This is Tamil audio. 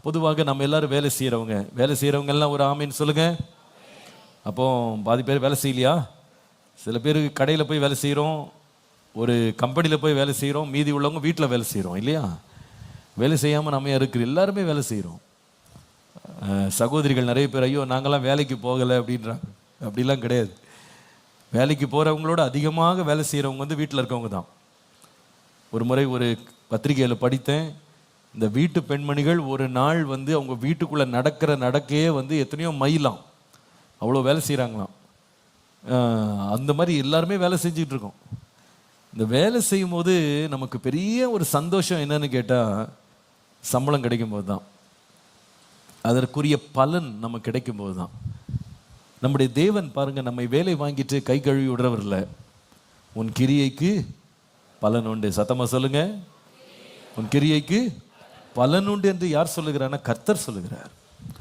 பொதுவாக நம்ம எல்லாரும் வேலை செய்கிறவங்க எல்லாம் ஒரு ஆமீன் சொல்லுங்க. அப்போ பாதி பேர் வேலை செய்யலையா? சில பேர் கடையில் போய் வேலை செய்கிறோம், ஒரு கம்பெனியில் போய் வேலை செய்கிறோம், மீதி உள்ளவங்க வீட்டில் வேலை செய்கிறோம் இல்லையா? வேலை செய்யாமல் நம்ம இருக்கிற எல்லாருமே வேலை செய்கிறோம். சகோதரிகள் நிறைய பேர் ஐயோ நாங்களாம் வேலைக்கு போகலை அப்படின்றாங்க. அப்படிலாம் கிடையாது. வேலைக்கு போகிறவங்களோட அதிகமாக வேலை செய்கிறவங்க வந்து வீட்டில் இருக்கவங்க தான். ஒரு முறை ஒரு பத்திரிகையில் படித்தேன், இந்த வீட்டு பெண்மணிகள் ஒரு நாள் வந்து அவங்க வீட்டுக்குள்ளே நடக்கையே வந்து எத்தனையோ மைலாம், அவ்வளோ வேலை செய்கிறாங்களாம். அந்த மாதிரி எல்லாருமே வேலை செஞ்சுட்டு இருக்கோம். இந்த வேலை செய்யும் போது நமக்கு பெரிய ஒரு சந்தோஷம் என்னன்னு கேட்டால், சம்பளம் கிடைக்கும் போது தான், அதற்குரிய பலன் நமக்கு கிடைக்கும் போது தான். நம்முடைய தேவன் பாருங்க, நம்மை வேலை வாங்கிட்டு கை கழுவி விடுறவர் இல்லை. உன் கிரியைக்கு பலன் உண்டு. சத்தமா சொல்லுங்க, உன் கிரியைக்கு பலன் உண்டு என்று யார் சொல்லுகிறான்னா? கர்த்தர் சொல்லுகிறார்.